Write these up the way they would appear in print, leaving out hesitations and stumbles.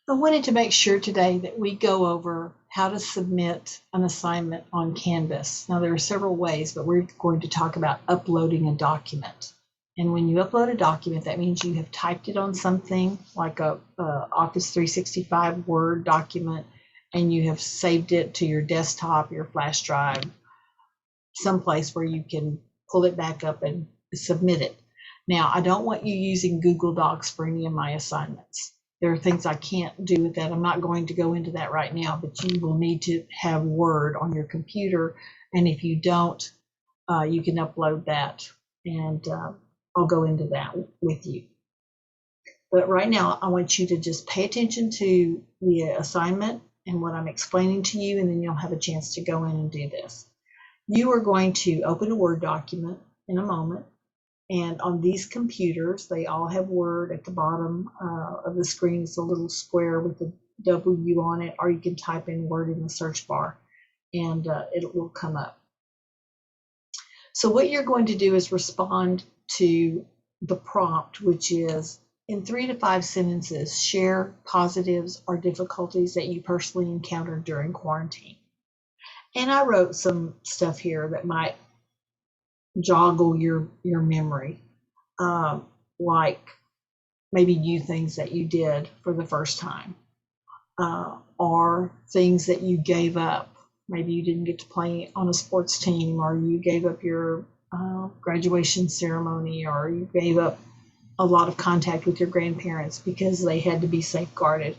I wanted to make sure today that we go over how to submit an assignment on Canvas. Now, there are several ways, but we're going to talk about uploading a document. And when you upload a document, that means you have typed it on something like a Office 365 Word document, and you have saved it to your desktop, your flash drive, someplace where you can pull it back up and submit it. Now, I don't want you using Google Docs for any of my assignments. There are things I can't do with that. I'm not going to go into that right now, but you will need to have Word on your computer. And if you don't, you can upload that, and I'll go into that with you. But right now, I want you to just pay attention to the assignment and what I'm explaining to you, and then you'll have a chance to go in and do this. You are going to open a Word document in a moment. And on these computers, they all have Word at the bottom of the screen. It's a little square with a W on it, or you can type in Word in the search bar and it will come up. So what you're going to do is respond to the prompt, which is in 3 to 5 sentences, share positives or difficulties that you personally encountered during quarantine. And I wrote some stuff here that might joggle your memory, like maybe new things that you did for the first time, or things that you gave up. Maybe you didn't get to play on a sports team, or you gave up your graduation ceremony, or you gave up a lot of contact with your grandparents because they had to be safeguarded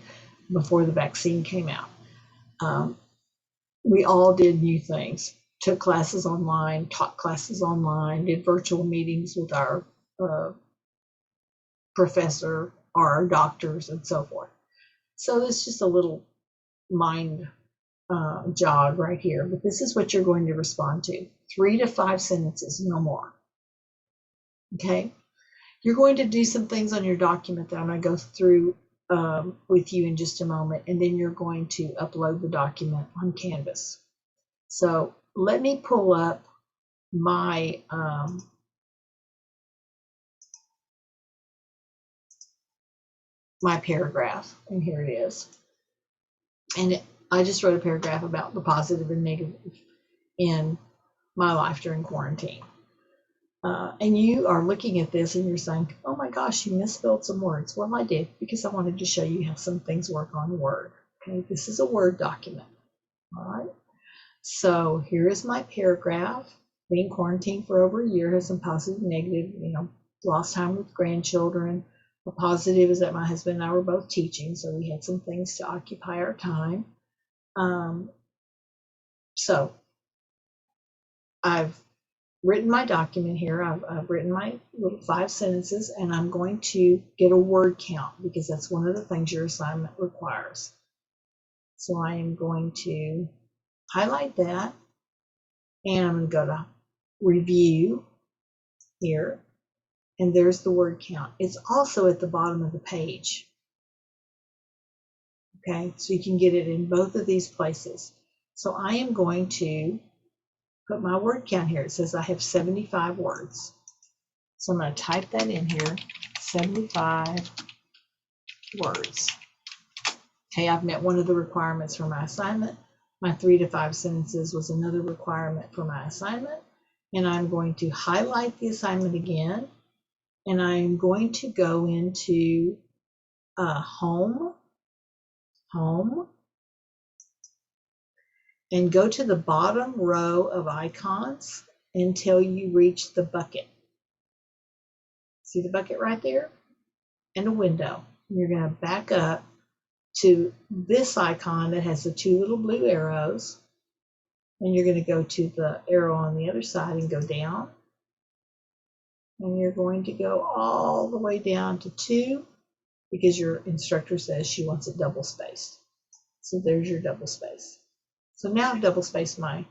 before the vaccine came out. We all did new things, took classes online, taught classes online, did virtual meetings with our professor or our doctors and so forth. So it's just a little mind jog right here, but this is what you're going to respond to. 3 to 5 sentences, no more. Okay? You're going to do some things on your document that I'm going to go through with you in just a moment, and then you're going to upload the document on Canvas. So let me pull up my my paragraph, and here it is. And I just wrote a paragraph about the positive and negative in my life during quarantine. And you are looking at this and you're saying, oh my gosh, you misspelled some words. Well, I did, because I wanted to show you how some things work on Word. Okay, this is a Word document. All right. So here is my paragraph. Being quarantined for over a year has some positive and negative, lost time with grandchildren. The positive is that my husband and I were both teaching, so we had some things to occupy our time. So I've written my document here. I've written my little 5 sentences, and I'm going to get a word count because that's one of the things your assignment requires. So I am going to highlight that, and I'm going to go to review here, and there's the word count. It's also at the bottom of the page. Okay, so you can get it in both of these places. So I am going to put my word count here. It says I have 75 words. So I'm going to type that in here, 75 words. Okay, I've met one of the requirements for my assignment. My 3 to 5 sentences was another requirement for my assignment. And I'm going to highlight the assignment again. And I'm going to go into home, and go to the bottom row of icons until you reach the bucket. See the bucket right there? And a window. You're going to back up to this icon that has the 2 little blue arrows, and you're going to go to the arrow on the other side and go down, and you're going to go all the way down to 2 because your instructor says she wants it double spaced. So there's your double space. So now I've double spaced my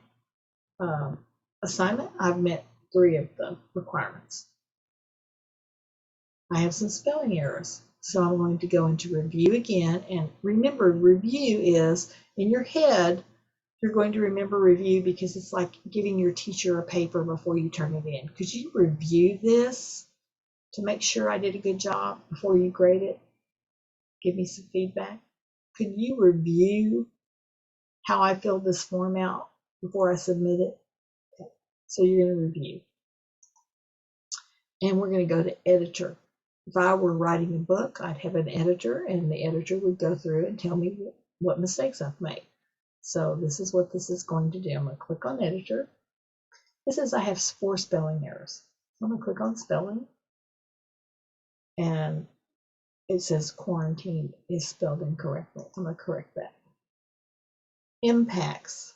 assignment. I've met 3 of the requirements. I have some spelling errors. So I'm going to go into review again. And remember, review is in your head, you're going to remember review because it's like giving your teacher a paper before you turn it in. Could you review this to make sure I did a good job before you grade it? Give me some feedback. could you review how I filled this form out before I submit it? Okay. So you're going to review. And we're going to go to editor. If I were writing a book, I'd have an editor, and the editor would go through and tell me what mistakes I've made. So this is what this is going to do. I'm going to click on editor. It says I have 4 spelling errors. I'm going to click on spelling, and it says quarantine is spelled incorrectly. I'm going to correct that. Impacts.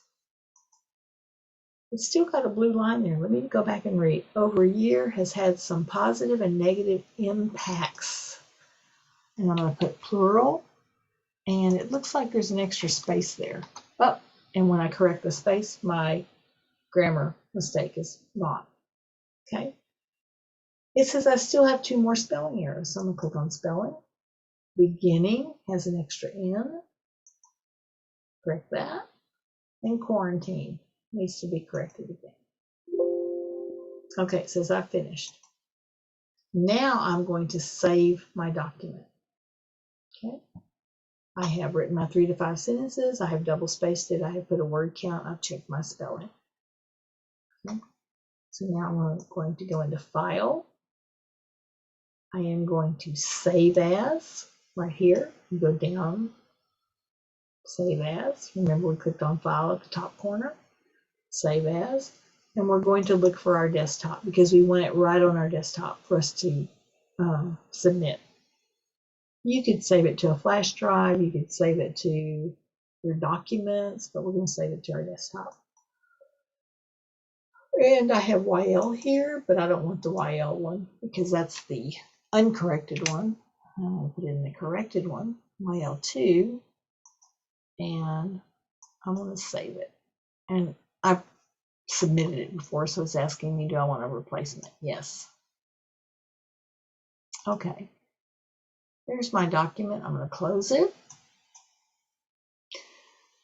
It's still got a blue line there. Let me go back and read. Over a year has had some positive and negative impacts. And I'm going to put plural, and it looks like there's an extra space there. Oh, and when I correct the space, my grammar mistake is gone. Okay. It says I still have 2 more spelling errors. So I'm going to click on spelling. Beginning has an extra N. Correct that. And quarantine needs to be corrected again. Okay, it says I've finished. Now I'm going to save my document. Okay. I have written my 3 to 5 sentences. I have double spaced it. I have put a word count. I've checked my spelling. Okay. So now I'm going to go into File. I am going to Save As right here. Go down, Save As. Remember, we clicked on File at the top corner. Save As. And we're going to look for our desktop because we want it right on our desktop for us to submit. You could save it to a flash drive. You could save it to your documents, but we're going to save it to our desktop. And I have YL here, but I don't want the YL one because that's the uncorrected one. I'm going to put in the corrected one, YL2, and I'm going to save it. And I've submitted it before, so it's asking me, do I want a replacement? Yes. Okay. There's my document. I'm going to close it.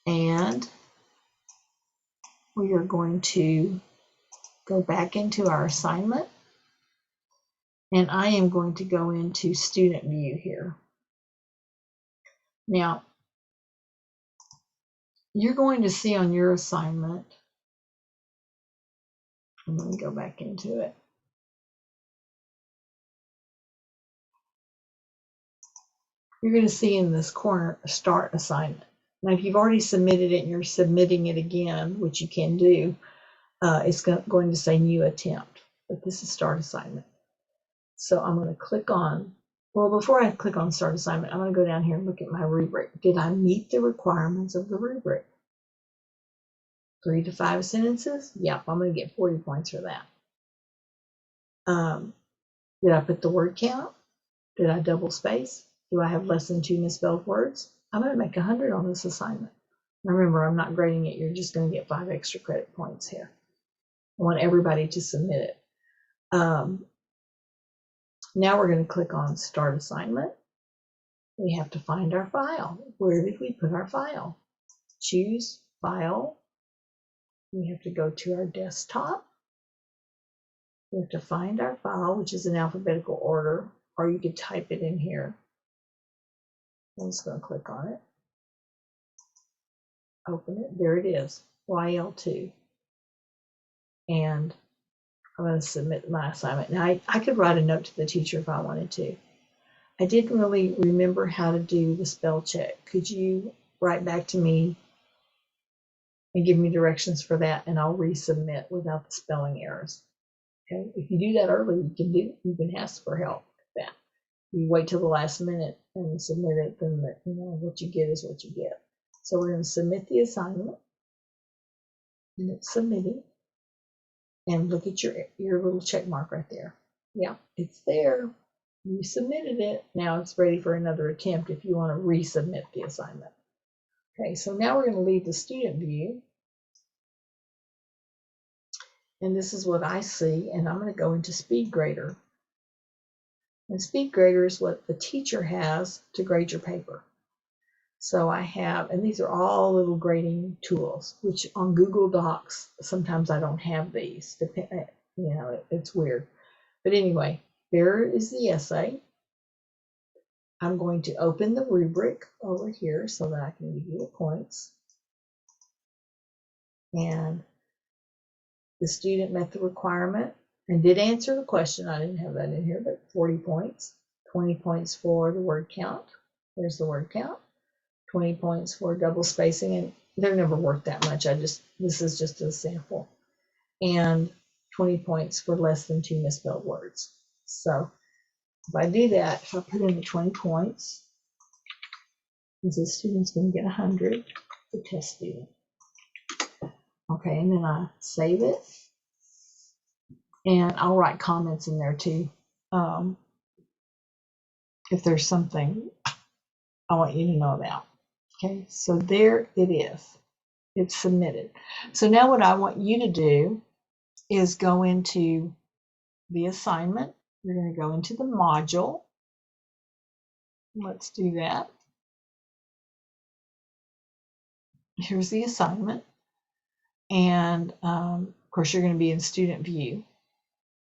And we are going to go back into our assignment. And I am going to go into student view here. Now, you're going to see on your assignment, I'm going to go back into it. You're going to see in this corner, start assignment. Now, if you've already submitted it and you're submitting it again, which you can do, it's going to say new attempt, but this is start assignment. So I'm going to click on, well, before I click on start assignment, I'm going to go down here and look at my rubric. Did I meet the requirements of the rubric? 3 to 5 sentences? Yep, I'm going to get 40 points for that. Did I put the word count? Did I double space? Do I have less than 2 misspelled words? I'm going to make 100 on this assignment. Remember, I'm not grading it. You're just going to get 5 extra credit points here. I want everybody to submit it. Now we're going to click on Start Assignment. We have to find our file. Where did we put our file? Choose File. We have to go to our desktop. We have to find our file, which is in alphabetical order, or you could type it in here. I'm just going to click on it. Open it. There it is, YL2. And I'm going to submit my assignment. Now, I could write a note to the teacher if I wanted to. I didn't really remember how to do the spell check. Could you write back to me and give me directions for that, and I'll resubmit without the spelling errors? Okay. If you do that early, you can ask for help with that. You wait till the last minute and submit it, then what you get is what you get. So we're going to submit the assignment, and it's submitting. And look at your little check mark right there. Yeah, it's there. You submitted it. Now it's ready for another attempt if you want to resubmit the assignment. Okay, so now we're going to leave the student view. And this is what I see, and I'm going to go into SpeedGrader. And SpeedGrader is what the teacher has to grade your paper. So I have, and these are all little grading tools, which on Google Docs, sometimes I don't have these. It's weird. But anyway, there is the essay. I'm going to open the rubric over here so that I can give you the points. And the student met the requirement and did answer the question. I didn't have that in here, but 40 points. 20 points for the word count. There's the word count. 20 points for double spacing, and they're never worth that much. This is just a sample. And 20 points for less than 2 misspelled words. So if I do that, if I put in the 20 points, the student's going to get 100, the test student. Okay, and then I save it. And I'll write comments in there too. If there's something I want you to know about. Okay, so there it is. It's submitted. So now what I want you to do is go into the assignment. You're going to go into the module. Let's do that. Here's the assignment. And of course, you're going to be in student view.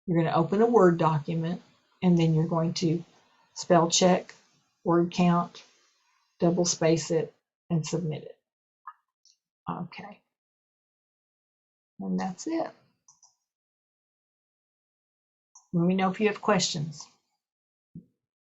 You're going to open a Word document, and then you're going to spell check, word count, double space it, and submit it. Okay. And that's it. Let me know if you have questions.